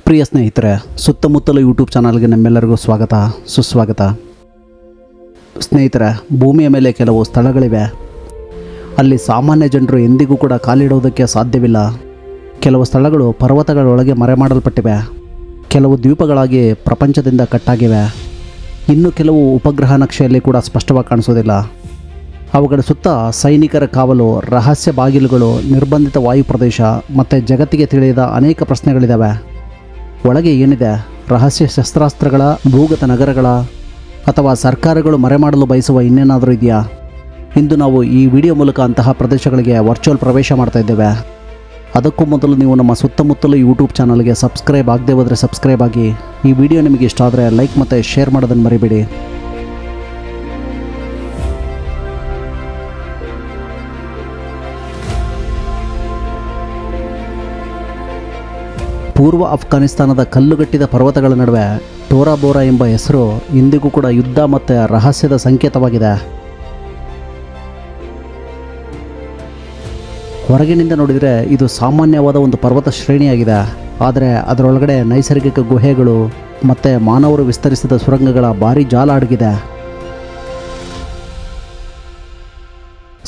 ಪ್ರಿಯ ಸ್ನೇಹಿತರೆ, ಸುತ್ತಮುತ್ತಲ ಯೂಟ್ಯೂಬ್ ಚಾನಲ್ಗೆ ನಮ್ಮೆಲ್ಲರಿಗೂ ಸ್ವಾಗತ ಸುಸ್ವಾಗತ. ಸ್ನೇಹಿತರೆ, ಭೂಮಿಯ ಮೇಲೆ ಕೆಲವು ಸ್ಥಳಗಳಿವೆ. ಅಲ್ಲಿ ಸಾಮಾನ್ಯ ಜನರು ಎಂದಿಗೂ ಕೂಡ ಕಾಲಿಡುವುದಕ್ಕೆ ಸಾಧ್ಯವಿಲ್ಲ. ಕೆಲವು ಸ್ಥಳಗಳು ಪರ್ವತಗಳೊಳಗೆ ಮರೆಮಾಡಲ್ಪಟ್ಟಿವೆ. ಕೆಲವು ದ್ವೀಪಗಳಾಗಿ ಪ್ರಪಂಚದಿಂದ ಕಟ್ಟಾಗಿವೆ. ಇನ್ನು ಕೆಲವು ಉಪಗ್ರಹ ನಕ್ಷೆಯಲ್ಲಿ ಕೂಡ ಸ್ಪಷ್ಟವಾಗಿ ಕಾಣಿಸೋದಿಲ್ಲ. ಅವುಗಳ ಸುತ್ತ ಸೈನಿಕರ ಕಾವಲು, ರಹಸ್ಯ ಬಾಗಿಲುಗಳು, ನಿರ್ಬಂಧಿತ ವಾಯು ಪ್ರದೇಶ ಮತ್ತು ಜಗತ್ತಿಗೆ ತಿಳಿಯದ ಅನೇಕ ಪ್ರಶ್ನೆಗಳಿದ್ದಾವೆ. ಒಳಗೆ ಏನಿದೆ? ರಹಸ್ಯ ಶಸ್ತ್ರಾಸ್ತ್ರಗಳ, ಭೂಗತ ನಗರಗಳ, ಅಥವಾ ಸರ್ಕಾರಗಳು ಮರೆಮಾಡಲು ಬಯಸುವ ಇನ್ನೇನಾದರೂ ಇದೆಯಾ? ಇಂದು ನಾವು ಈ ವಿಡಿಯೋ ಮೂಲಕ ಅಂತಹ ಪ್ರದೇಶಗಳಿಗೆ ವರ್ಚುವಲ್ ಪ್ರವೇಶ ಮಾಡ್ತಾ ಇದ್ದೇವೆ. ಅದಕ್ಕೂ ಮೊದಲು ನೀವು ನಮ್ಮ ಸುತ್ತಮುತ್ತಲು ಯೂಟ್ಯೂಬ್ ಚಾನಲ್ಗೆ ಸಬ್ಸ್ಕ್ರೈಬ್ ಆಗದೆ ಹೋದರೆ ಸಬ್ಸ್ಕ್ರೈಬ್ ಆಗಿ. ಈ ವಿಡಿಯೋ ನಿಮಗೆ ಇಷ್ಟ ಆದರೆ ಲೈಕ್ ಮತ್ತು ಶೇರ್ ಮಾಡೋದನ್ನು ಮರಿಬೇಡಿ. ಪೂರ್ವ ಅಫ್ಘಾನಿಸ್ತಾನದ ಕಲ್ಲುಗಟ್ಟಿದ ಪರ್ವತಗಳ ನಡುವೆ ಟೋರಾ ಬೋರಾ ಎಂಬ ಹೆಸರು ಇಂದಿಗೂ ಕೂಡ ಯುದ್ಧ ಮತ್ತು ರಹಸ್ಯದ ಸಂಕೇತವಾಗಿದೆ. ಹೊರಗಿನಿಂದ ನೋಡಿದರೆ ಇದು ಸಾಮಾನ್ಯವಾದ ಒಂದು ಪರ್ವತ ಶ್ರೇಣಿಯಾಗಿದೆ. ಆದರೆ ಅದರೊಳಗಡೆ ನೈಸರ್ಗಿಕ ಗುಹೆಗಳು ಮತ್ತು ಮಾನವರು ವಿಸ್ತರಿಸಿದ ಸುರಂಗಗಳ ಭಾರಿ ಜಾಲ ಅಡಗಿದೆ.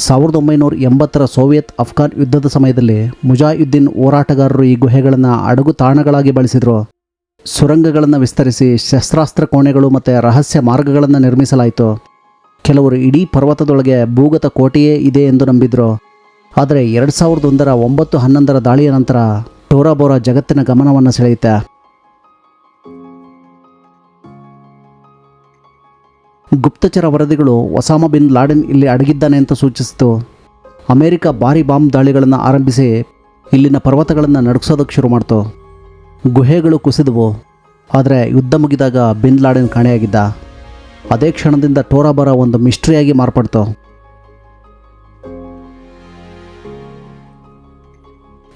1980ರ ಸೋವಿಯತ್ ಅಫ್ಘಾನ್ ಯುದ್ಧದ ಸಮಯದಲ್ಲಿ ಮುಜಾಹಿದ್ದೀನ್ ಹೋರಾಟಗಾರರು ಈ ಗುಹೆಗಳನ್ನು ಅಡಗು ತಾಣಗಳಾಗಿ ಬಳಸಿದರು. ಸುರಂಗಗಳನ್ನು ವಿಸ್ತರಿಸಿ ಶಸ್ತ್ರಾಸ್ತ್ರ ಕೋಣೆಗಳು ಮತ್ತು ರಹಸ್ಯ ಮಾರ್ಗಗಳನ್ನು ನಿರ್ಮಿಸಲಾಯಿತು. ಕೆಲವರು ಇಡೀ ಪರ್ವತದೊಳಗೆ ಭೂಗತ ಕೋಟೆಯೇ ಇದೆ ಎಂದು ನಂಬಿದರು. ಆದರೆ 2001ರ 9/11 ದಾಳಿಯ ನಂತರ ಟೋರಾ ಬೋರಾ ಜಗತ್ತಿನ ಗಮನವನ್ನು ಸೆಳೆಯುತ್ತೆ. ಗುಪ್ತಚರ ವರದಿಗಳು ಒಸಾಮಾ ಬಿನ್ ಲಾಡೆನ್ ಇಲ್ಲಿ ಅಡಗಿದ್ದಾನೆ ಅಂತ ಸೂಚಿಸಿತು. ಅಮೆರಿಕ ಭಾರಿ ಬಾಂಬ್ ದಾಳಿಗಳನ್ನು ಆರಂಭಿಸಿ ಇಲ್ಲಿನ ಪರ್ವತಗಳನ್ನು ನಡುಗಿಸೋದಕ್ಕೆ ಶುರು ಮಾಡ್ತು. ಗುಹೆಗಳು ಕುಸಿದವು. ಆದರೆ ಯುದ್ಧ ಮುಗಿದಾಗ ಬಿನ್ ಲಾಡೆನ್ ಕಾಣೆಯಾಗಿದ್ದ. ಅದೇ ಕ್ಷಣದಿಂದ ಟೋರಾ ಬೋರಾ ಒಂದು ಮಿಸ್ಟ್ರಿಯಾಗಿ ಮಾರ್ಪಡ್ತು.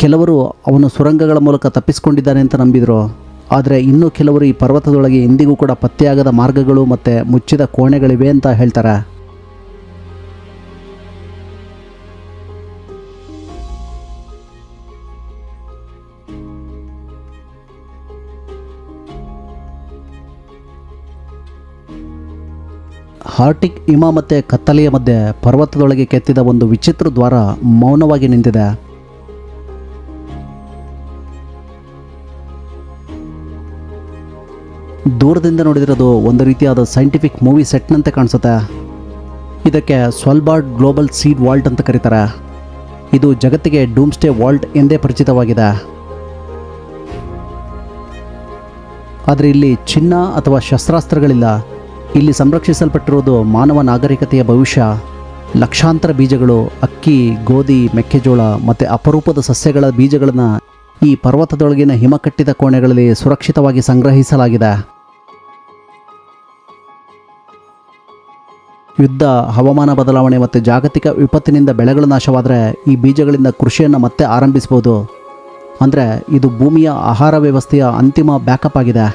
ಕೆಲವರು ಅವನು ಸುರಂಗಗಳ ಮೂಲಕ ತಪ್ಪಿಸಿಕೊಂಡಿದ್ದಾನೆ ಅಂತ ನಂಬಿದರು. ಆದರೆ ಇನ್ನೂ ಕೆಲವರು ಈ ಪರ್ವತದೊಳಗೆ ಇಂದಿಗೂ ಕೂಡ ಪತ್ತೆಯಾಗದ ಮಾರ್ಗಗಳು ಮತ್ತು ಮುಚ್ಚಿದ ಕೋಣೆಗಳಿವೆ ಅಂತ ಹೇಳ್ತಾರೆ. ಆರ್ಟಿಕ್ ಹಿಮ ಮತ್ತು ಕತ್ತಲೆಯ ಮಧ್ಯೆ ಪರ್ವತದೊಳಗೆ ಕೆತ್ತಿದ ಒಂದು ವಿಚಿತ್ರ ದ್ವಾರ ಮೌನವಾಗಿ ನಿಂತಿದೆ. ದೂರದಿಂದ ನೋಡಿದಿರೋದು ಒಂದು ರೀತಿಯಾದ ಸೈಂಟಿಫಿಕ್ ಮೂವಿ ಸೆಟ್ನಂತೆ ಕಾಣಿಸುತ್ತೆ. ಇದಕ್ಕೆ ಸ್ವಾಲ್ಬಾರ್ಡ್ ಗ್ಲೋಬಲ್ ಸೀಡ್ ವಾಲ್ಟ್ ಅಂತ ಕರೀತಾರೆ. ಇದು ಜಗತ್ತಿಗೆ ಡೂಮ್ಸ್ಡೇ ವಾಲ್ಟ್ ಎಂದೇ ಪರಿಚಿತವಾಗಿದೆ. ಆದರೆ ಇಲ್ಲಿ ಚಿನ್ನ ಅಥವಾ ಶಸ್ತ್ರಾಸ್ತ್ರಗಳಿಲ್ಲ. ಇಲ್ಲಿ ಸಂರಕ್ಷಿಸಲ್ಪಟ್ಟಿರುವುದು ಮಾನವ ನಾಗರಿಕತೆಯ ಭವಿಷ್ಯ. ಲಕ್ಷಾಂತರ ಬೀಜಗಳು, ಅಕ್ಕಿ, ಗೋಧಿ, ಮೆಕ್ಕೆಜೋಳ ಮತ್ತು ಅಪರೂಪದ ಸಸ್ಯಗಳ ಬೀಜಗಳನ್ನು ಈ ಪರ್ವತದೊಳಗಿನ ಹಿಮಕಟ್ಟಿದ ಕೋಣೆಗಳಲ್ಲಿ ಸುರಕ್ಷಿತವಾಗಿ ಸಂಗ್ರಹಿಸಲಾಗಿದೆ. ಯುದ್ಧ, ಹವಾಮಾನ ಬದಲಾವಣೆ ಮತ್ತು ಜಾಗತಿಕ ವಿಪತ್ತಿನಿಂದ ಬೆಳೆಗಳು ನಾಶವಾದರೆ ಈ ಬೀಜಗಳಿಂದ ಕೃಷಿಯನ್ನು ಮತ್ತೆ ಆರಂಭಿಸಬಹುದು. ಅಂದರೆ ಇದು ಭೂಮಿಯ ಆಹಾರ ವ್ಯವಸ್ಥೆಯ ಅಂತಿಮ ಬ್ಯಾಕಪ್ ಆಗಿದೆ.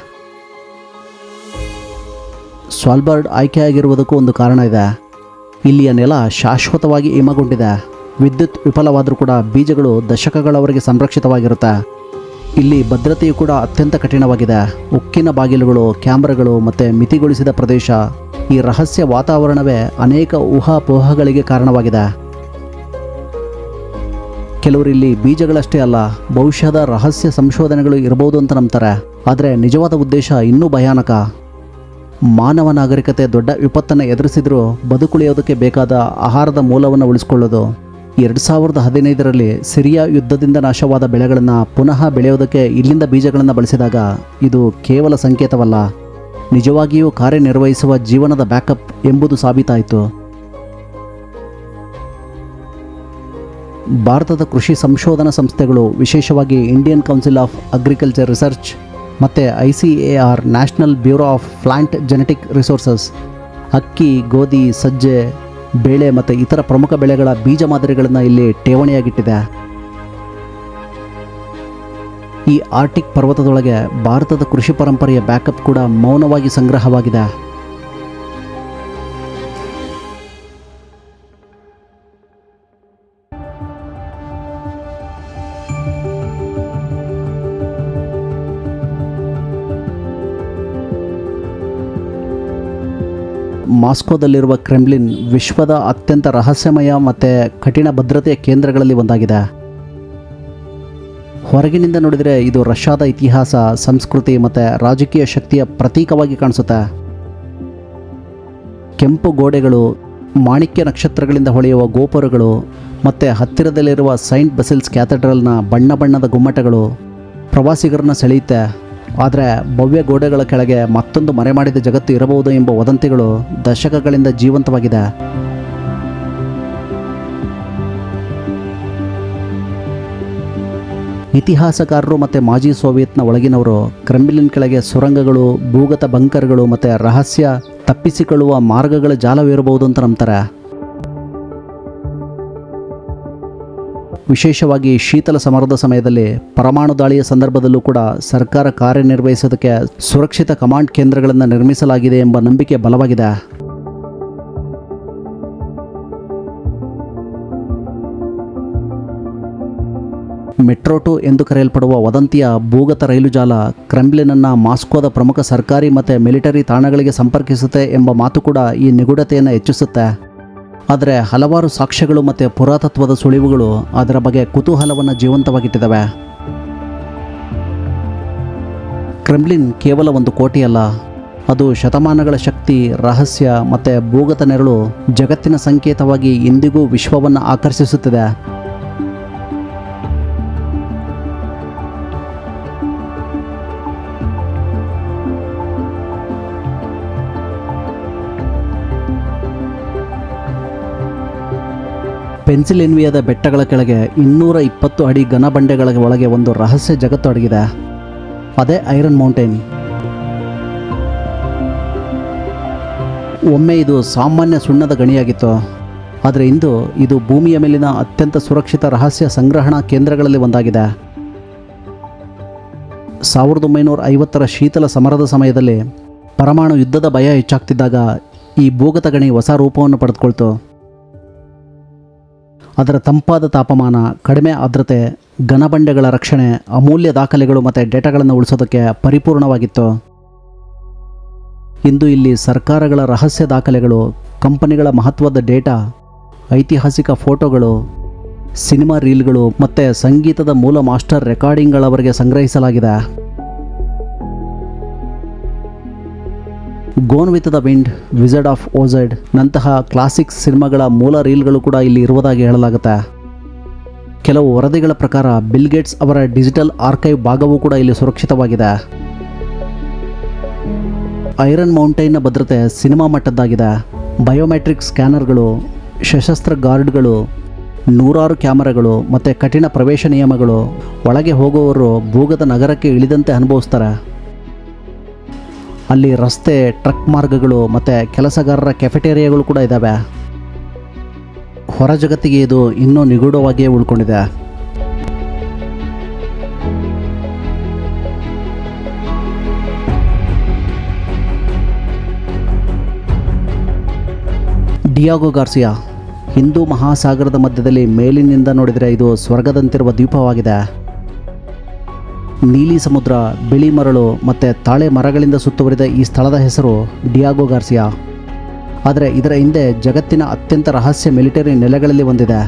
ಸ್ವಾಲ್ಬಾರ್ಡ್ ಆಯ್ಕೆಯಾಗಿರುವುದಕ್ಕೂ ಒಂದು ಕಾರಣ ಇದೆ. ಇಲ್ಲಿಯ ನೆಲ ಶಾಶ್ವತವಾಗಿ ಹಿಮಗೊಂಡಿದೆ. ವಿದ್ಯುತ್ ವಿಫಲವಾದರೂ ಕೂಡ ಬೀಜಗಳು ದಶಕಗಳವರೆಗೆ ಸಂರಕ್ಷಿತವಾಗಿರುತ್ತೆ. ಇಲ್ಲಿ ಭದ್ರತೆಯು ಕೂಡ ಅತ್ಯಂತ ಕಠಿಣವಾಗಿದೆ. ಉಕ್ಕಿನ ಬಾಗಿಲುಗಳು, ಕ್ಯಾಮ್ರಾಗಳು ಮತ್ತು ಮಿತಿಗೊಳಿಸಿದ ಪ್ರದೇಶ. ಈ ರಹಸ್ಯ ವಾತಾವರಣವೇ ಅನೇಕ ಊಹಾಪೋಹಗಳಿಗೆ ಕಾರಣವಾಗಿದೆ. ಕೆಲವರು ಇಲ್ಲಿ ಬೀಜಗಳಷ್ಟೇ ಅಲ್ಲ, ಭವಿಷ್ಯದ ರಹಸ್ಯ ಸಂಶೋಧನೆಗಳು ಇರಬಹುದು ಅಂತ ನಂಬ್ತಾರೆ. ಆದರೆ ನಿಜವಾದ ಉದ್ದೇಶ ಇನ್ನೂ ಭಯಾನಕ. ಮಾನವ ನಾಗರಿಕತೆ ದೊಡ್ಡ ವಿಪತ್ತನ್ನು ಎದುರಿಸಿದರೂ ಬದುಕುಳಿಯೋದಕ್ಕೆ ಬೇಕಾದ ಆಹಾರದ ಮೂಲವನ್ನು ಉಳಿಸಿಕೊಳ್ಳೋದು. 2015ರಲ್ಲಿ ಸಿರಿಯಾ ಯುದ್ಧದಿಂದ ನಾಶವಾದ ಬೆಳೆಗಳನ್ನು ಪುನಃ ಬೆಳೆಯೋದಕ್ಕೆ ಇಲ್ಲಿಂದ ಬೀಜಗಳನ್ನು ಬಳಸಿದಾಗ ಇದು ಕೇವಲ ಸಂಕೇತವಲ್ಲ, ನಿಜವಾಗಿಯೂ ಕಾರ್ಯನಿರ್ವಹಿಸುವ ಜೀವನದ ಬ್ಯಾಕಪ್ ಎಂಬುದು ಸಾಬೀತಾಯಿತು. ಭಾರತದ ಕೃಷಿ ಸಂಶೋಧನಾ ಸಂಸ್ಥೆಗಳು, ವಿಶೇಷವಾಗಿ Indian Council of Agriculture Research ಮತ್ತು ICAR National Bureau of Plant Genetic Resources, ಅಕ್ಕಿ, ಗೋಧಿ, ಸಜ್ಜೆ, ಬೇಳೆ ಮತ್ತು ಇತರ ಪ್ರಮುಖ ಬೆಳೆಗಳ ಬೀಜ ಮಾದರಿಗಳನ್ನು ಇಲ್ಲಿ ಠೇವಣಿಯಾಗಿಟ್ಟಿದೆ. ಈ ಆರ್ಟಿಕ್ ಪರ್ವತದೊಳಗೆ ಭಾರತದ ಕೃಷಿ ಪರಂಪರೆಯ ಬ್ಯಾಕಪ್ ಕೂಡ ಮೌನವಾಗಿ ಸಂಗ್ರಹವಾಗಿದೆ. ಮಾಸ್ಕೋದಲ್ಲಿರುವ ಕ್ರೆಮ್ಲಿನ್ ವಿಶ್ವದ ಅತ್ಯಂತ ರಹಸ್ಯಮಯ ಮತ್ತು ಕಠಿಣ ಭದ್ರತೆಯ ಕೇಂದ್ರಗಳಲ್ಲಿ ಒಂದಾಗಿದೆ. ಹೊರಗಿನಿಂದ ನೋಡಿದರೆ ಇದು ರಷ್ಯಾದ ಇತಿಹಾಸ, ಸಂಸ್ಕೃತಿ ಮತ್ತು ರಾಜಕೀಯ ಶಕ್ತಿಯ ಪ್ರತೀಕವಾಗಿ ಕಾಣಿಸುತ್ತೆ. ಕೆಂಪು ಗೋಡೆಗಳು, ಮಾಣಿಕ್ಯ ನಕ್ಷತ್ರಗಳಿಂದ ಹೊಳೆಯುವ ಗೋಪುರಗಳು ಮತ್ತು ಹತ್ತಿರದಲ್ಲಿರುವ ಸೈಂಟ್ ಬಸಿಲ್ಸ್ ಕ್ಯಾಥೆಡ್ರಲ್ನ ಬಣ್ಣ ಬಣ್ಣದ ಗುಮ್ಮಟಗಳು ಪ್ರವಾಸಿಗರನ್ನ ಸೆಳೆಯುತ್ತೆ. ಆದರೆ ಭವ್ಯ ಗೋಡೆಗಳ ಕೆಳಗೆ ಮತ್ತೊಂದು ಮರೆಮಾಡಿದ ಜಗತ್ತು ಇರಬಹುದು ಎಂಬ ವದಂತಿಗಳು ದಶಕಗಳಿಂದ ಜೀವಂತವಾಗಿದೆ. ಇತಿಹಾಸಕಾರರು ಮತ್ತು ಮಾಜಿ ಸೋವಿಯತ್ನ ಒಳಗಿನವರು ಕ್ರೆಮ್ಲಿನ್ ಕೆಳಗೆ ಸುರಂಗಗಳು, ಭೂಗತ ಬಂಕರ್ಗಳು ಮತ್ತು ರಹಸ್ಯ ತಪ್ಪಿಸಿಕೊಳ್ಳುವ ಮಾರ್ಗಗಳ ಜಾಲವಿರಬಹುದು ಅಂತ ನಂಬ್ತಾರೆ. ವಿಶೇಷವಾಗಿ ಶೀತಲ ಸಮರದ ಸಮಯದಲ್ಲಿ, ಪರಮಾಣು ದಾಳಿಯ ಸಂದರ್ಭದಲ್ಲೂ ಕೂಡ ಸರ್ಕಾರ ಕಾರ್ಯನಿರ್ವಹಿಸೋದಕ್ಕೆ ಸುರಕ್ಷಿತ ಕಮಾಂಡ್ ಕೇಂದ್ರಗಳನ್ನು ನಿರ್ಮಿಸಲಾಗಿದೆ ಎಂಬ ನಂಬಿಕೆ ಬಲವಾಗಿದೆ. ಮೆಟ್ರೋ 2 ಎಂದು ಕರೆಯಲ್ಪಡುವ ವದಂತಿಯ ಭೂಗತ ರೈಲು ಜಾಲ ಕ್ರೆಮ್ಲಿನನ್ನು ಮಾಸ್ಕೋದ ಪ್ರಮುಖ ಸರ್ಕಾರಿ ಮತ್ತು ಮಿಲಿಟರಿ ತಾಣಗಳಿಗೆ ಸಂಪರ್ಕಿಸುತ್ತೆ ಎಂಬ ಮಾತು ಕೂಡ ಈ ನಿಗೂಢತೆಯನ್ನು ಹೆಚ್ಚಿಸುತ್ತೆ. ಆದರೆ ಹಲವಾರು ಸಾಕ್ಷ್ಯಗಳು ಮತ್ತು ಪುರಾತತ್ವದ ಸುಳಿವುಗಳು ಅದರ ಬಗ್ಗೆ ಕುತೂಹಲವನ್ನು ಜೀವಂತವಾಗಿಟ್ಟಿದ್ದಾವೆ. ಕ್ರೆಮ್ಲಿನ್ ಕೇವಲ ಒಂದು ಕೋಟೆಯಲ್ಲ, ಅದು ಶತಮಾನಗಳ ಶಕ್ತಿ, ರಹಸ್ಯ ಮತ್ತು ಭೂಗತ ನೆರಳು ಜಗತ್ತಿನ ಸಂಕೇತವಾಗಿ ಇಂದಿಗೂ ವಿಶ್ವವನ್ನು ಆಕರ್ಷಿಸುತ್ತಿದೆ. ಪೆನ್ಸಿಲ್ವೇನಿಯಾದ ಬೆಟ್ಟಗಳ ಕೆಳಗೆ 220 ಅಡಿ ಘನ ಬಂಡೆಗಳ ಒಳಗೆ ಒಂದು ರಹಸ್ಯ ಜಗತ್ತು ಅಡಗಿದೆ. ಅದೇ ಐರನ್ ಮೌಂಟೇನ್. ಒಮ್ಮೆ ಇದು ಸಾಮಾನ್ಯ ಸುಣ್ಣದ ಗಣಿಯಾಗಿತ್ತು, ಆದರೆ ಇಂದು ಇದು ಭೂಮಿಯ ಮೇಲಿನ ಅತ್ಯಂತ ಸುರಕ್ಷಿತ ರಹಸ್ಯ ಸಂಗ್ರಹಣಾ ಕೇಂದ್ರಗಳಲ್ಲಿ ಒಂದಾಗಿದೆ. 1950ರ ಶೀತಲ ಸಮರದ ಸಮಯದಲ್ಲಿ ಪರಮಾಣು ಯುದ್ಧದ ಭಯ ಹೆಚ್ಚಾಗ್ತಿದ್ದಾಗ ಈ ಭೂಗತ ಗಣಿ ಹೊಸ ರೂಪವನ್ನು ಪಡೆದುಕೊಳ್ತು. ಅದರ ತಂಪಾದ ತಾಪಮಾನ, ಕಡಿಮೆ ಆರ್ದ್ರತೆ, ಘನಬಂಡೆಗಳ ರಕ್ಷಣೆ, ಅಮೂಲ್ಯ ದಾಖಲೆಗಳು ಮತ್ತು ಡೇಟಾಗಳನ್ನು ಉಳಿಸೋದಕ್ಕೆ ಪರಿಪೂರ್ಣವಾಗಿತ್ತು. ಇಂದು ಇಲ್ಲಿ ಸರ್ಕಾರಗಳ ರಹಸ್ಯ ದಾಖಲೆಗಳು, ಕಂಪನಿಗಳ ಮಹತ್ವದ ಡೇಟಾ, ಐತಿಹಾಸಿಕ ಫೋಟೋಗಳು, ಸಿನಿಮಾ ರೀಲ್ಗಳು ಮತ್ತು ಸಂಗೀತದ ಮೂಲ ಮಾಸ್ಟರ್ ರೆಕಾರ್ಡಿಂಗ್ಗಳವರೆಗೆ ಸಂಗ್ರಹಿಸಲಾಗಿದೆ. ಗೋನ್ ವಿತ್ ದ ವಿಂಡ್, ವಿಜರ್ಡ್ ಆಫ್ ಓಝೆಡ್ ನಂತಹ ಕ್ಲಾಸಿಕ್ಸ್ ಸಿನಿಮಾಗಳ ಮೂಲ ರೀಲ್ಗಳು ಕೂಡ ಇಲ್ಲಿ ಇರುವುದಾಗಿ ಹೇಳಲಾಗುತ್ತೆ. ಕೆಲವು ವರದಿಗಳ ಪ್ರಕಾರ ಬಿಲ್ ಗೇಟ್ಸ್ ಅವರ ಡಿಜಿಟಲ್ ಆರ್ಕೈವ್ ಭಾಗವೂ ಕೂಡ ಇಲ್ಲಿ ಸುರಕ್ಷಿತವಾಗಿದೆ. ಐರನ್ ಮೌಂಟೈನ್ನ ಭದ್ರತೆ ಸಿನಿಮಾ ಮಟ್ಟದ್ದಾಗಿದೆ. ಬಯೋಮೆಟ್ರಿಕ್ ಸ್ಕ್ಯಾನರ್ಗಳು, ಸಶಸ್ತ್ರ ಗಾರ್ಡ್ಗಳು, 100 ಕ್ಯಾಮರಾಗಳು ಮತ್ತು ಕಠಿಣ ಪ್ರವೇಶ ನಿಯಮಗಳು ಒಳಗೆ ಹೋಗುವವರು ಭೂಗತ ನಗರಕ್ಕೆ ಇಳಿದಂತೆ ಅನುಭವಿಸ್ತಾರೆ. ಅಲ್ಲಿ ರಸ್ತೆ, ಟ್ರಕ್ ಮಾರ್ಗಗಳು ಮತ್ತು ಕೆಲಸಗಾರರ ಕೆಫೆಟೇರಿಯಾಗಳು ಕೂಡ ಇದ್ದಾವೆ. ಹೊರ ಜಗತ್ತಿಗೆ ಇದು ಇನ್ನೂ ನಿಗೂಢವಾಗಿಯೇ ಉಳ್ಕೊಂಡಿದೆ. Diego Garcia. ಹಿಂದೂ ಮಹಾಸಾಗರದ ಮಧ್ಯದಲ್ಲಿ ಮೇಲಿನಿಂದ ನೋಡಿದರೆ ಇದು ಸ್ವರ್ಗದಂತಿರುವ ದ್ವೀಪವಾಗಿದೆ. ನೀಲಿ ಸಮುದ್ರ, ಬಿಳಿ ಮರಳು ಮತ್ತು ತಾಳೆ ಮರಗಳಿಂದ ಸುತ್ತುವರಿದ ಈ ಸ್ಥಳದ ಹೆಸರು ಡಿಯಾಗೋ ಗಾರ್ಸಿಯಾ. ಆದರೆ ಇದರ ಹಿಂದೆ ಜಗತ್ತಿನ ಅತ್ಯಂತ ರಹಸ್ಯ ಮಿಲಿಟರಿ ನೆಲೆಗಳಲ್ಲಿ ಒಂದಿದೆ.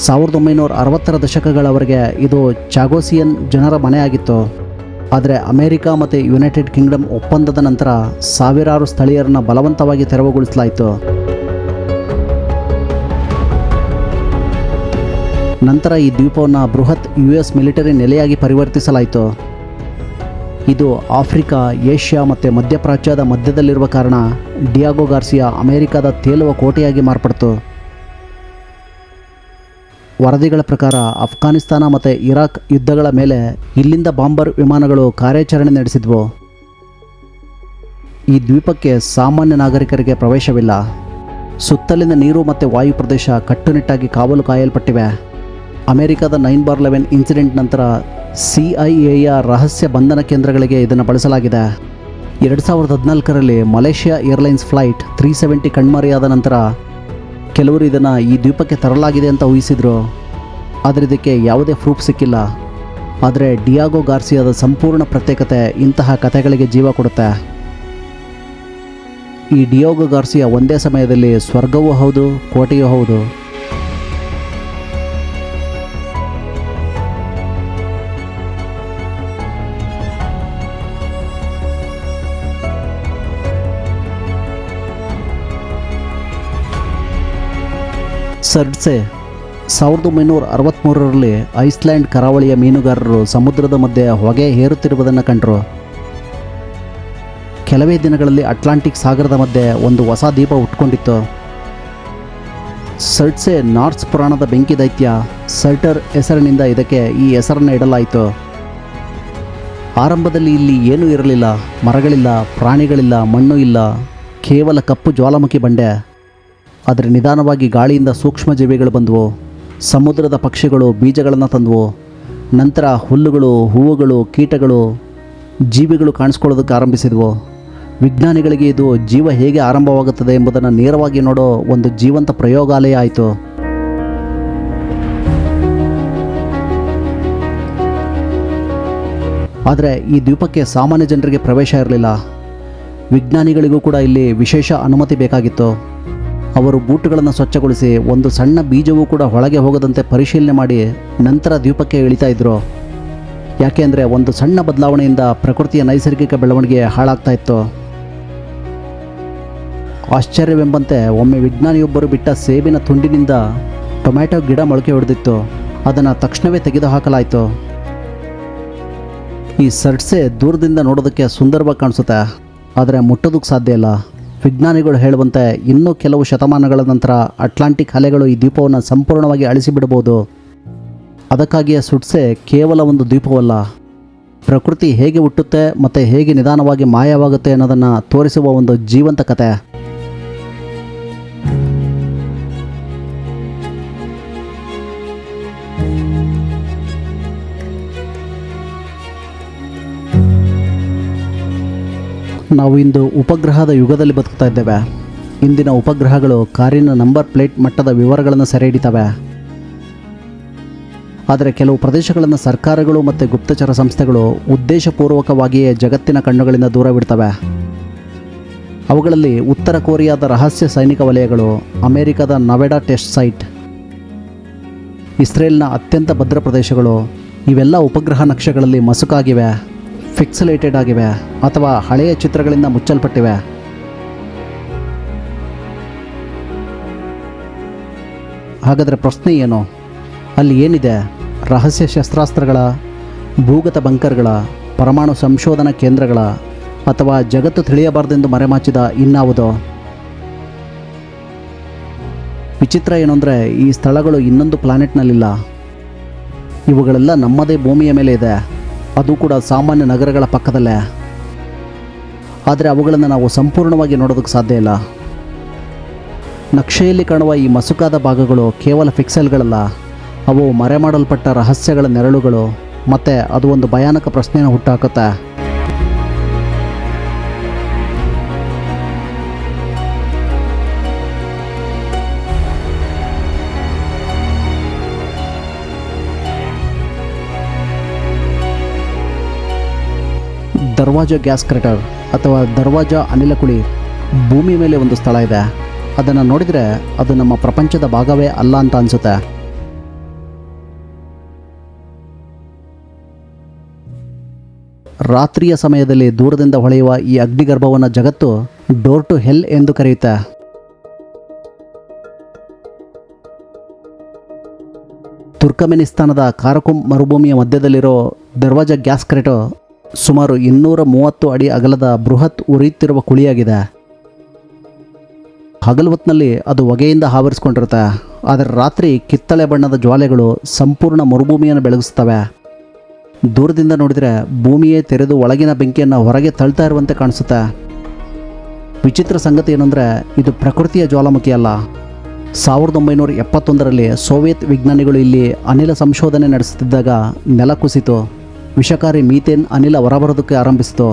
1960ರ ದಶಕಗಳವರೆಗೆ ಇದು ಚಾಗೋಸಿಯನ್ ಜನರ ಮನೆಯಾಗಿತ್ತು. ಆದರೆ ಅಮೆರಿಕ ಮತ್ತು ಯುನೈಟೆಡ್ ಕಿಂಗ್ಡಮ್ ಒಪ್ಪಂದದ ನಂತರ ಸಾವಿರಾರು ಸ್ಥಳೀಯರನ್ನು ಬಲವಂತವಾಗಿ ತೆರವುಗೊಳಿಸಲಾಯಿತು. ನಂತರ ಈ ದ್ವೀಪವನ್ನು ಬೃಹತ್ US ಮಿಲಿಟರಿ ನೆಲೆಯಾಗಿ ಪರಿವರ್ತಿಸಲಾಯಿತು. ಇದು ಆಫ್ರಿಕಾ, ಏಷ್ಯಾ ಮತ್ತು ಮಧ್ಯಪ್ರಾಚ್ಯದ ಮಧ್ಯದಲ್ಲಿರುವ ಕಾರಣ ಡಿಯಾಗೋ ಗಾರ್ಸಿಯಾ ಅಮೆರಿಕದ ತೇಲುವ ಕೋಟೆಯಾಗಿ ಮಾರ್ಪಡ್ತು. ವರದಿಗಳ ಪ್ರಕಾರ ಅಫ್ಘಾನಿಸ್ತಾನ ಮತ್ತು ಇರಾಕ್ ಯುದ್ಧಗಳ ಮೇಲೆ ಇಲ್ಲಿಂದ ಬಾಂಬರ್ ವಿಮಾನಗಳು ಕಾರ್ಯಾಚರಣೆ ನಡೆಸಿದ್ವು. ಈ ದ್ವೀಪಕ್ಕೆ ಸಾಮಾನ್ಯ ನಾಗರಿಕರಿಗೆ ಪ್ರವೇಶವಿಲ್ಲ. ಸುತ್ತಲಿನ ನೀರು ಮತ್ತು ವಾಯು ಪ್ರದೇಶ ಕಟ್ಟುನಿಟ್ಟಾಗಿ ಕಾವಲು ಕಾಯಲ್ಪಟ್ಟಿವೆ. ಅಮೆರಿಕದ 9/11 ಇನ್ಸಿಡೆಂಟ್ ನಂತರ CIAಯ ರಹಸ್ಯ ಬಂಧನ ಕೇಂದ್ರಗಳಿಗೆ ಇದನ್ನು ಬಳಸಲಾಗಿದೆ. 2014ರಲ್ಲಿ ಮಲೇಷ್ಯಾ ಏರ್ಲೈನ್ಸ್ ಫ್ಲೈಟ್ 370 ಕಣ್ಮರೆಯಾದ ನಂತರ ಕೆಲವರು ಇದನ್ನು ಈ ದ್ವೀಪಕ್ಕೆ ತರಲಾಗಿದೆ ಅಂತ ಊಹಿಸಿದರು. ಆದರೆ ಇದಕ್ಕೆ ಯಾವುದೇ ಪ್ರೂಫ್ ಸಿಕ್ಕಿಲ್ಲ. ಆದರೆ ಡಿಯಾಗೋ ಗಾರ್ಸಿಯಾದ ಸಂಪೂರ್ಣ ಪ್ರತ್ಯೇಕತೆ ಇಂತಹ ಕಥೆಗಳಿಗೆ ಜೀವ ಕೊಡುತ್ತೆ. ಈ ಡಿಯೋಗೋ ಗಾರ್ಸಿಯಾ ಒಂದೇ ಸಮಯದಲ್ಲಿ ಸ್ವರ್ಗವೂ ಹೌದು, ಕೋಟೆಯೂ ಹೌದು. ಸರ್ಡ್ಸೆ 1963ರಲ್ಲಿ ಐಸ್ಲ್ಯಾಂಡ್ ಕರಾವಳಿಯ ಮೀನುಗಾರರು ಸಮುದ್ರದ ಮಧ್ಯೆ ಹೊಗೆ ಹೇರುತ್ತಿರುವುದನ್ನು ಕಂಡರು. ಕೆಲವೇ ದಿನಗಳಲ್ಲಿ ಅಟ್ಲಾಂಟಿಕ್ ಸಾಗರದ ಮಧ್ಯೆ ಒಂದು ಹೊಸ ದ್ವೀಪ ಹುಟ್ಕೊಂಡಿತ್ತು. ಸರ್ಡ್ಸೆ ನಾರ್ಸ್ ಪುರಾಣದ ಬೆಂಕಿ ದೈತ್ಯ ಸರ್ಟರ್ ಹೆಸರಿನಿಂದ ಇದಕ್ಕೆ ಈ ಹೆಸರನ್ನು ಇಡಲಾಯಿತು. ಆರಂಭದಲ್ಲಿ ಇಲ್ಲಿ ಏನೂ ಇರಲಿಲ್ಲ, ಮರಗಳಿಲ್ಲ, ಪ್ರಾಣಿಗಳಿಲ್ಲ, ಮಣ್ಣು ಇಲ್ಲ, ಕೇವಲ ಕಪ್ಪು ಜ್ವಾಲಾಮುಖಿ ಬಂಡೆ. ಆದರೆ ನಿಧಾನವಾಗಿ ಗಾಳಿಯಿಂದ ಸೂಕ್ಷ್ಮ ಜೀವಿಗಳು ಬಂದವು. ಸಮುದ್ರದ ಪಕ್ಷಿಗಳು ಬೀಜಗಳನ್ನು ತಂದವು. ನಂತರ ಹುಲ್ಲುಗಳು, ಹೂವುಗಳು, ಕೀಟಗಳು, ಜೀವಿಗಳು ಕಾಣಿಸ್ಕೊಳ್ಳೋದಕ್ಕೆ ಆರಂಭಿಸಿದವು. ವಿಜ್ಞಾನಿಗಳಿಗೆ ಇದು ಜೀವ ಹೇಗೆ ಆರಂಭವಾಗುತ್ತದೆ ಎಂಬುದನ್ನು ನೇರವಾಗಿ ನೋಡೋ ಒಂದು ಜೀವಂತ ಪ್ರಯೋಗಾಲಯ ಆಯಿತು. ಆದರೆ ಈ ದ್ವೀಪಕ್ಕೆ ಸಾಮಾನ್ಯ ಜನರಿಗೆ ಪ್ರವೇಶ ಇರಲಿಲ್ಲ. ವಿಜ್ಞಾನಿಗಳಿಗೂ ಕೂಡ ಇಲ್ಲಿ ವಿಶೇಷ ಅನುಮತಿ ಬೇಕಾಗಿತ್ತು. ಅವರು ಬೂಟುಗಳನ್ನು ಸ್ವಚ್ಛಗೊಳಿಸಿ ಒಂದು ಸಣ್ಣ ಬೀಜವೂ ಕೂಡ ಒಳಗೆ ಹೋಗದಂತೆ ಪರಿಶೀಲನೆ ಮಾಡಿ ನಂತರ ದ್ವೀಪಕ್ಕೆ ಇಳಿತಾ ಇದ್ದರು. ಯಾಕೆ ಅಂದರೆ ಒಂದು ಸಣ್ಣ ಬದಲಾವಣೆಯಿಂದ ಪ್ರಕೃತಿಯ ನೈಸರ್ಗಿಕ ಬೆಳವಣಿಗೆ ಹಾಳಾಗ್ತಾ ಇತ್ತು. ಆಶ್ಚರ್ಯವೆಂಬಂತೆ ಒಮ್ಮೆ ವಿಜ್ಞಾನಿಯೊಬ್ಬರು ಬಿಟ್ಟ ಸೇಬಿನ ತುಂಡಿನಿಂದ ಟೊಮ್ಯಾಟೊ ಗಿಡ ಮೊಳಕೆ ಹೊಡೆದಿತ್ತು. ಅದನ್ನು ತಕ್ಷಣವೇ ತೆಗೆದುಹಾಕಲಾಯಿತು. ಈ ಸರ್ಡ್ಸೆ ದೂರದಿಂದ ನೋಡೋದಕ್ಕೆ ಸುಂದರವಾಗಿ ಕಾಣಿಸುತ್ತೆ, ಆದರೆ ಮುಟ್ಟೋದಕ್ಕೆ ಸಾಧ್ಯ ಇಲ್ಲ. ವಿಜ್ಞಾನಿಗಳು ಹೇಳುವಂತೆ ಇನ್ನೂ ಕೆಲವು ಶತಮಾನಗಳ ನಂತರ ಅಟ್ಲಾಂಟಿಕ್ ಅಲೆಗಳು ಈ ದ್ವೀಪವನ್ನು ಸಂಪೂರ್ಣವಾಗಿ ಅಳಿಸಿಬಿಡಬಹುದು. ಅದಕ್ಕಾಗಿಯೇ ಸರ್ಡ್ಸೆ ಕೇವಲ ಒಂದು ದ್ವೀಪವಲ್ಲ, ಪ್ರಕೃತಿ ಹೇಗೆ ಹುಟ್ಟುತ್ತೆ ಮತ್ತು ಹೇಗೆ ನಿಧಾನವಾಗಿ ಮಾಯವಾಗುತ್ತೆ ಅನ್ನೋದನ್ನು ತೋರಿಸುವ ಒಂದು ಜೀವಂತ ಕತೆ. ನಾವು ಇಂದು ಉಪಗ್ರಹದ ಯುಗದಲ್ಲಿ ಬದುಕ್ತಾ ಇದ್ದೇವೆ. ಇಂದಿನ ಉಪಗ್ರಹಗಳು ಕಾರಿನ ನಂಬರ್ ಪ್ಲೇಟ್ ಮಟ್ಟದ ವಿವರಗಳನ್ನು ಸೆರೆ ಹಿಡಿತವೆ. ಆದರೆ ಕೆಲವು ಪ್ರದೇಶಗಳನ್ನು ಸರ್ಕಾರಗಳು ಮತ್ತು ಗುಪ್ತಚರ ಸಂಸ್ಥೆಗಳು ಉದ್ದೇಶಪೂರ್ವಕವಾಗಿಯೇ ಜಗತ್ತಿನ ಕಣ್ಣುಗಳಿಂದ ದೂರವಿಡ್ತವೆ. ಅವುಗಳಲ್ಲಿ ಉತ್ತರ ಕೊರಿಯಾದ ರಹಸ್ಯ ಸೈನಿಕ ವಲಯಗಳು, ಅಮೆರಿಕದ ನವೆಡಾ ಟೆಸ್ಟ್ ಸೈಟ್, ಇಸ್ರೇಲ್ನ ಅತ್ಯಂತ ಭದ್ರ ಪ್ರದೇಶಗಳು ಇವೆಲ್ಲ ಉಪಗ್ರಹ ನಕ್ಷೆಗಳಲ್ಲಿ ಮಸುಕಾಗಿವೆ, ಫಿಕ್ಸಲೇಟೆಡ್ ಆಗಿವೆ ಅಥವಾ ಹಳೆಯ ಚಿತ್ರಗಳಿಂದ ಮುಚ್ಚಲ್ಪಟ್ಟಿವೆ. ಹಾಗಾದರೆ ಪ್ರಶ್ನೆ ಏನು? ಅಲ್ಲಿ ಏನಿದೆ? ರಹಸ್ಯ ಶಸ್ತ್ರಾಸ್ತ್ರಗಳ, ಭೂಗತ ಬಂಕರ್ಗಳ, ಪರಮಾಣು ಸಂಶೋಧನಾ ಕೇಂದ್ರಗಳ, ಅಥವಾ ಜಗತ್ತು ತಿಳಿಯಬಾರದೆಂದು ಮರೆಮಾಚಿದ ಇನ್ನಾವುದೋ? ವಿಚಿತ್ರ ಏನು ಅಂದರೆ ಈ ಸ್ಥಳಗಳು ಇನ್ನೊಂದು ಪ್ಲಾನೆಟ್ನಲ್ಲಿಲ್ಲ. ಇವುಗಳೆಲ್ಲ ನಮ್ಮದೇ ಭೂಮಿಯ ಮೇಲೆ ಇದೆ, ಅದು ಕೂಡ ಸಾಮಾನ್ಯ ನಗರಗಳ ಪಕ್ಕದಲ್ಲೇ. ಆದರೆ ಅವುಗಳನ್ನು ನಾವು ಸಂಪೂರ್ಣವಾಗಿ ನೋಡೋದಕ್ಕೆ ಸಾಧ್ಯ ಇಲ್ಲ. ನಕ್ಷೆಯಲ್ಲಿ ಕಾಣುವ ಈ ಮಸುಕಾದ ಭಾಗಗಳು ಕೇವಲ ಫಿಕ್ಸೆಲ್ಗಳಲ್ಲ, ಅವು ಮರೆಮಾಡಲ್ಪಟ್ಟ ರಹಸ್ಯಗಳ ನೆರಳುಗಳು. ಮತ್ತು ಅದು ಒಂದು ಭಯಾನಕ ಪ್ರಶ್ನೆಯನ್ನು ಹುಟ್ಟುಹಾಕುತ್ತೆ. ದರ್ವಾಜಾ ಗ್ಯಾಸ್ ಕ್ರೇಟರ್ ಅಥವಾ ದರ್ವಾಜಾ ಅನಿಲ ಕುಳಿ ಭೂಮಿ ಮೇಲೆ ಒಂದು ಸ್ಥಳ ಇದೆ. ಅದನ್ನು ನೋಡಿದರೆ ಅದು ನಮ್ಮ ಪ್ರಪಂಚದ ಭಾಗವೇ ಅಲ್ಲ ಅಂತ ಅನಿಸುತ್ತೆ. ರಾತ್ರಿಯ ಸಮಯದಲ್ಲಿ ದೂರದಿಂದ ಹೊಳೆಯುವ ಈ ಅಗ್ನಿಗರ್ಭವನ್ನು ಜಗತ್ತು ಡೋರ್ ಟು ಹೆಲ್ ಎಂದು ಕರೆಯುತ್ತೆ. ತುರ್ಕಮೆನಿಸ್ತಾನದ ಕಾರಕುಂ ಮರುಭೂಮಿಯ ಮಧ್ಯದಲ್ಲಿರೋ ದರ್ವಾಜಾ ಗ್ಯಾಸ್ ಕ್ರೇಟರ್ ಸುಮಾರು 230 ಅಡಿ ಅಗಲದ ಬೃಹತ್ ಉರಿಯುತ್ತಿರುವ ಕುಳಿಯಾಗಿದೆ. ಹಗಲು ಹೊತ್ತಿನಲ್ಲಿ ಅದು ಹೊಗೆಯಿಂದ ಆವರಿಸಿಕೊಂಡಿರುತ್ತೆ, ಆದರೆ ರಾತ್ರಿ ಕಿತ್ತಳೆ ಬಣ್ಣದ ಜ್ವಾಲೆಗಳು ಸಂಪೂರ್ಣ ಮರುಭೂಮಿಯನ್ನು ಬೆಳಗಿಸ್ತವೆ. ದೂರದಿಂದ ನೋಡಿದರೆ ಭೂಮಿಯೇ ತೆರೆದು ಒಳಗಿನ ಬೆಂಕಿಯನ್ನು ಹೊರಗೆ ತಳ್ತಾ ಇರುವಂತೆ ಕಾಣಿಸುತ್ತೆ. ವಿಚಿತ್ರ ಸಂಗತಿ ಏನಂದರೆ ಇದು ಪ್ರಕೃತಿಯ ಜ್ವಾಲಾಮುಖಿ ಅಲ್ಲ. 1971ರಲ್ಲಿ ಸೋವಿಯತ್ ವಿಜ್ಞಾನಿಗಳು ಇಲ್ಲಿ ಅನಿಲ ಸಂಶೋಧನೆ ನಡೆಸುತ್ತಿದ್ದಾಗ ನೆಲ ಕುಸಿತು. ವಿಷಕಾರಿ ಮೀಥೇನ್ ಅನಿಲ ಹೊರಬರೋದಕ್ಕೆ ಆರಂಭಿಸಿತು.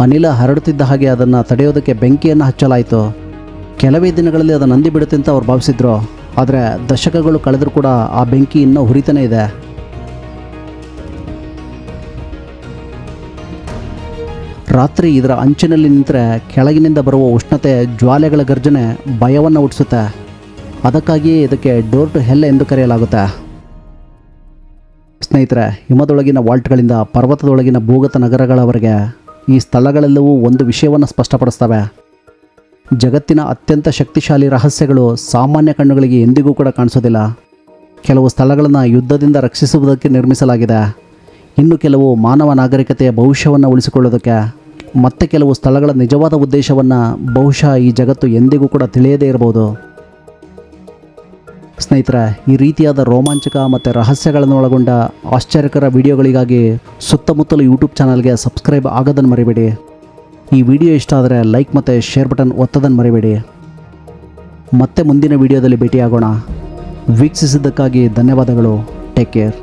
ಅನಿಲ ಹರಡುತ್ತಿದ್ದ ಹಾಗೆ ಅದನ್ನು ತಡೆಯೋದಕ್ಕೆ ಬೆಂಕಿಯನ್ನು ಹಚ್ಚಲಾಯಿತು. ಕೆಲವೇ ದಿನಗಳಲ್ಲಿ ಅದು ನಂದಿ ಬಿಡುತ್ತೆ ಅಂತ ಅವ್ರು ಭಾವಿಸಿದ್ರು. ಆದರೆ ದಶಕಗಳು ಕಳೆದರೂ ಕೂಡ ಆ ಬೆಂಕಿ ಇನ್ನೂ ಹುರಿತಾನೇ ಇದೆ. ರಾತ್ರಿ ಇದರ ಅಂಚಿನಲ್ಲಿ ನಿಂತರೆ ಕೆಳಗಿನಿಂದ ಬರುವ ಉಷ್ಣತೆ ಜ್ವಾಲೆಗಳ ಗರ್ಜನೆ ಭಯವನ್ನು ಹುಟ್ಟಿಸುತ್ತೆ. ಅದಕ್ಕಾಗಿಯೇ ಇದಕ್ಕೆ ಡೋರ್ ಟು ಹೆಲ್ ಎಂದು ಕರೆಯಲಾಗುತ್ತೆ. ಸ್ನೇಹಿತರೆ, ಹಿಮದೊಳಗಿನ ವಾಲ್ಟ್ಗಳಿಂದ ಪರ್ವತದೊಳಗಿನ ಭೂಗತ ನಗರಗಳವರೆಗೆ ಈ ಸ್ಥಳಗಳೆಲ್ಲವೂ ಒಂದು ವಿಷಯವನ್ನು ಸ್ಪಷ್ಟಪಡಿಸ್ತವೆ. ಜಗತ್ತಿನ ಅತ್ಯಂತ ಶಕ್ತಿಶಾಲಿ ರಹಸ್ಯಗಳು ಸಾಮಾನ್ಯ ಕಣ್ಣುಗಳಿಗೆ ಎಂದಿಗೂ ಕೂಡ ಕಾಣಿಸೋದಿಲ್ಲ. ಕೆಲವು ಸ್ಥಳಗಳನ್ನು ಯುದ್ಧದಿಂದ ರಕ್ಷಿಸುವುದಕ್ಕೆ ನಿರ್ಮಿಸಲಾಗಿದೆ, ಇನ್ನು ಕೆಲವು ಮಾನವ ನಾಗರಿಕತೆಯ ಭವಿಷ್ಯವನ್ನು ಉಳಿಸಿಕೊಳ್ಳೋದಕ್ಕೆ, ಮತ್ತೆ ಕೆಲವು ಸ್ಥಳಗಳ ನಿಜವಾದ ಉದ್ದೇಶವನ್ನು ಬಹುಶಃ ಈ ಜಗತ್ತು ಎಂದಿಗೂ ಕೂಡ ತಿಳಿಯದೇ ಇರಬಹುದು. ಸ್ನೇಹಿತರೆ, ಈ ರೀತಿಯಾದ ರೋಮಾಂಚಕ ಮತ್ತು ರಹಸ್ಯಗಳನ್ನು ಒಳಗೊಂಡ ಆಶ್ಚರ್ಯಕರ ವಿಡಿಯೋಗಳಿಗಾಗಿ ಸುತ್ತಮುತ್ತಲು ಯೂಟ್ಯೂಬ್ ಚಾನಲ್ಗೆ ಸಬ್ಸ್ಕ್ರೈಬ್ ಆಗೋದನ್ನು ಮರಿಬೇಡಿ. ಈ ವಿಡಿಯೋ ಇಷ್ಟ ಆದರೆ ಲೈಕ್ ಮತ್ತು ಶೇರ್ ಬಟನ್ ಒತ್ತೋದನ್ನು ಮರಿಬೇಡಿ. ಮತ್ತೆ ಮುಂದಿನ ವಿಡಿಯೋದಲ್ಲಿ ಭೇಟಿಯಾಗೋಣ. ವೀಕ್ಷಿಸಿದ್ದಕ್ಕಾಗಿ ಧನ್ಯವಾದಗಳು. Take care.